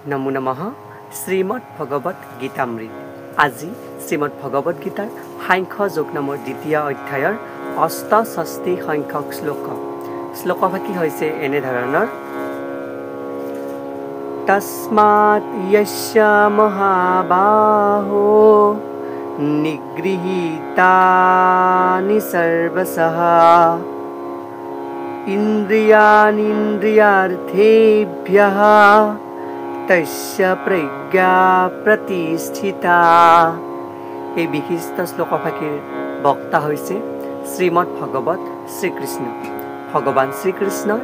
নমো নমঃ শ্ৰীমদ্ ভগবত গীতামৃত। আজি শ্ৰীমদ্ ভগবত গীতাৰ সাংখ্য যোগ নামৰ দ্বিতীয় অধ্যায়ৰ ৬৮ সংখ্যক শ্লোক। শ্লোকভাগী হৈছে এনে ধৰণৰ: তস্মাৎ য়স্য মহাবাহো নিগৃহীতানি সৰ্বশঃ ইন্দ্ৰিয়াণীন্দ্ৰিয়াৰ্থেভ্যঃ তস্য প্ৰজ্ঞা প্ৰতিষ্ঠিতা। এই বিশিষ্ট শ্লোকভাগীৰ বক্তা হৈছে শ্ৰীমদ্ ভগৱত শ্ৰীকৃষ্ণ। ভগৱান শ্ৰীকৃষ্ণই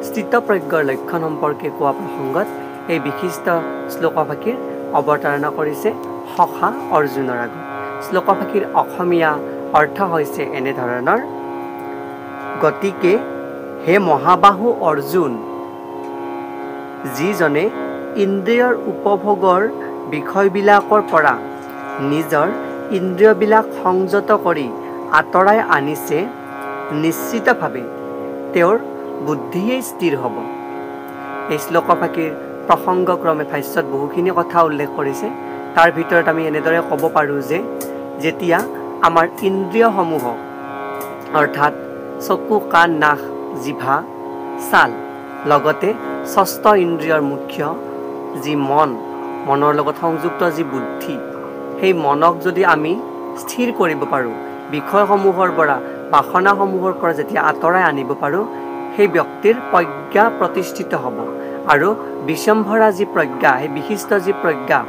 স্থিতপ্ৰজ্ঞৰ লক্ষণ সম্পৰ্কে কোৱা প্ৰসংগত এই বিশিষ্ট শ্লোকভাগীৰ অৱতাৰণা কৰিছে সখা অৰ্জুনৰ আগত। শ্লোকভাগীৰ অসমীয়া অৰ্থ হৈছে এনে ধৰণৰ: গতিকে হে মহাবাহু অৰ্জুন, যিজনে ইন্দ্ৰিয়ৰ উপভোগৰ বিষয়বিলাকৰ পৰা নিজৰ ইন্দ্ৰিয়বিলাক সংযত কৰি আঁতৰাই আনিছে, নিশ্চিতভাৱে তেওঁৰ বুদ্ধিয়েই স্থিৰ হ'ব। এই শ্লোকভাগীৰ প্ৰসংগক্ৰমে ভাষ্যত বহুখিনি কথা উল্লেখ কৰিছে। তাৰ ভিতৰত আমি এনেদৰে ক'ব পাৰোঁ যে যেতিয়া আমাৰ ইন্দ্ৰিয়সমূহক অৰ্থাৎ চকু, কাণ, নাক, জিভা, ছাল, লগতে ষষ্ঠ ইন্দ্ৰিয়ৰ মুখ্য যি মনৰ লগত সংযুক্ত যি বুদ্ধি, সেই মনক যদি আমি স্থিৰ কৰিব পাৰোঁ, বিষয়সমূহৰ পৰা বাসনাসমূহৰ পৰা যেতিয়া আঁতৰাই আনিব পাৰোঁ, সেই ব্যক্তিৰ প্ৰজ্ঞা প্ৰতিষ্ঠিত হ'ব। আৰু বিশ্বম্ভৰা যি প্ৰজ্ঞা, সেই বিশিষ্ট যি প্ৰজ্ঞা,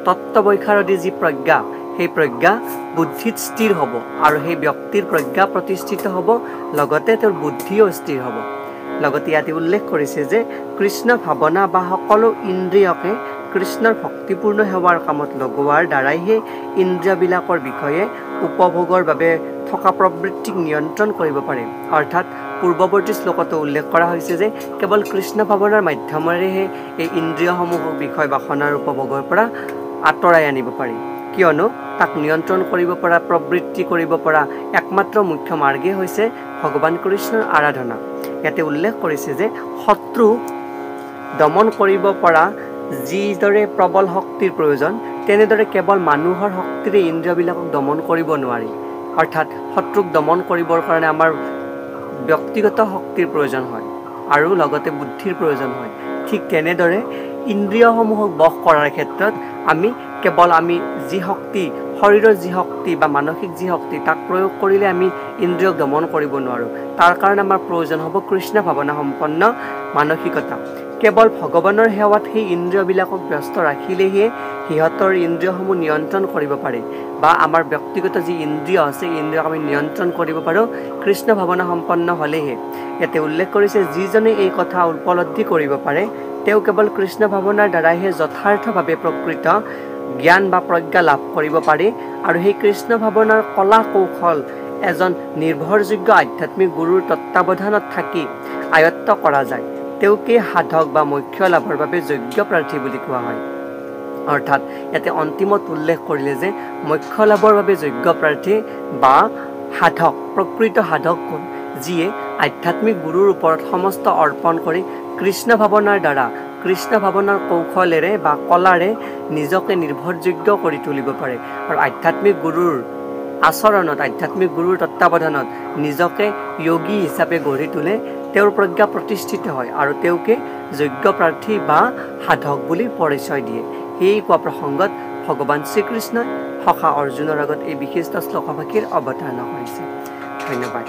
তত্ত্ববৈখাৰদী যি প্ৰজ্ঞা, সেই প্ৰজ্ঞা বুদ্ধিত স্থিৰ হ'ব আৰু সেই ব্যক্তিৰ প্ৰজ্ঞা প্ৰতিষ্ঠিত হ'ব, লগতে তেওঁৰ বুদ্ধিও স্থিৰ হ'ব। লগতে ইয়াতে উল্লেখ কৰিছে যে কৃষ্ণ ভাৱনা বা সকলো ইন্দ্ৰিয়কে কৃষ্ণৰ ভক্তিপূৰ্ণ সেৱাৰ কামত লগোৱাৰ দ্বাৰাইহে ইন্দ্ৰিয়বিলাকৰ বিষয়ে উপভোগৰ বাবে থকা প্ৰবৃত্তিক নিয়ন্ত্ৰণ কৰিব পাৰে। অৰ্থাৎ পূৰ্বৱৰ্তী শ্লোকতো উল্লেখ কৰা হৈছে যে কেৱল কৃষ্ণ ভাৱনাৰ মাধ্যমেৰেহে এই ইন্দ্ৰিয়সমূহক বিষয় বাসনাৰ উপভোগৰ পৰা আঁতৰাই আনিব পাৰি, কিয়নো তাক নিয়ন্ত্ৰণ কৰিব পৰা, প্ৰবৃত্তি কৰিব পৰা একমাত্ৰ মুখ্য মাৰ্গেই হৈছে ভগৱান কৃষ্ণৰ আৰাধনা। ইয়াতে উল্লেখ কৰিছে যে শত্ৰু দমন কৰিব পৰা যিদৰে প্ৰবল শক্তিৰ প্ৰয়োজন, তেনেদৰে কেৱল মানুহৰ শক্তিৰে ইন্দ্ৰিয়বিলাকক দমন কৰিব নোৱাৰি। অৰ্থাৎ শত্ৰুক দমন কৰিবৰ কাৰণে আমাৰ ব্যক্তিগত শক্তিৰ প্ৰয়োজন হয় আৰু লগতে বুদ্ধিৰ প্ৰয়োজন হয়। ঠিক তেনেদৰে ইন্দ্ৰিয়সমূহক বশ কৰাৰ ক্ষেত্ৰত আমি যি শক্তি, শৰীৰৰ যি শক্তি বা মানসিক যি শক্তি, তাক প্ৰয়োগ কৰিলে আমি ইন্দ্ৰিয়ক দমন কৰিব নোৱাৰোঁ। তাৰ কাৰণে আমাৰ প্ৰয়োজন হ'ব কৃষ্ণ ভাৱনা সম্পন্ন মানসিকতা। কেৱল ভগৱানৰ সেৱাত সেই ইন্দ্ৰিয়বিলাকক ব্যস্ত ৰাখিলেহে সিহঁতৰ ইন্দ্ৰিয়সমূহ নিয়ন্ত্ৰণ কৰিব পাৰে, বা আমাৰ ব্যক্তিগত যি ইন্দ্ৰিয় আছে, ইন্দ্ৰিয়ক আমি নিয়ন্ত্ৰণ কৰিব পাৰোঁ কৃষ্ণ ভাৱনা সম্পন্ন হ'লেহে। ইয়াতে উল্লেখ কৰিছে যিজনে এই কথা উপলব্ধি কৰিব পাৰে, তেওঁ কেৱল কৃষ্ণ ভাৱনাৰ দ্বাৰাইহে যথাৰ্থভাৱে প্ৰকৃত জ্ঞান বা প্ৰজ্ঞা লাভ কৰিব পাৰে। আৰু সেই কৃষ্ণ ভাৱনাৰ কলা কৌশল এজন নিৰ্ভৰযোগ্য আধ্যাত্মিক গুৰুৰ তত্ত্বাৱধানত থাকি আয়ত্ত কৰা যায়। তেওঁকে সাধক বা মোক্ষ লাভৰ বাবে যোগ্য প্ৰাৰ্থী বুলি কোৱা হয়। অৰ্থাৎ ইয়াতে অন্তিমত উল্লেখ কৰিলে যে মোক্ষ লাভৰ বাবে যোগ্য প্ৰাৰ্থী বা সাধক, প্ৰকৃত সাধক কোন? যিয়ে আধ্যাত্মিক গুৰুৰ ওপৰত সমস্ত অৰ্পণ কৰি কৃষ্ণ ভাৱনাৰ দ্বাৰা, কৃষ্ণ ভাৱনাৰ কৌশলেৰে বা কলাৰে নিজকে নিৰ্ভৰযোগ্য কৰি তুলিব পাৰে আৰু আধ্যাত্মিক গুৰুৰ আচৰণত, আধ্যাত্মিক গুৰুৰ তত্ত্বাৱধানত নিজকে যোগী হিচাপে গঢ়ি তোলে। তেওঁৰ প্ৰজ্ঞা প্ৰতিষ্ঠিত হয় আৰু তেওঁকে যোগ্য প্ৰাৰ্থী বা সাধক বুলি পৰিচয় দিয়ে। সেই কোৱা প্ৰসংগত ভগৱান শ্ৰীকৃষ্ণই সখা অৰ্জুনৰ আগত এই বিশিষ্ট শ্লোকভাগীৰ অৱতাৰণা কৰিছে। ধন্যবাদ।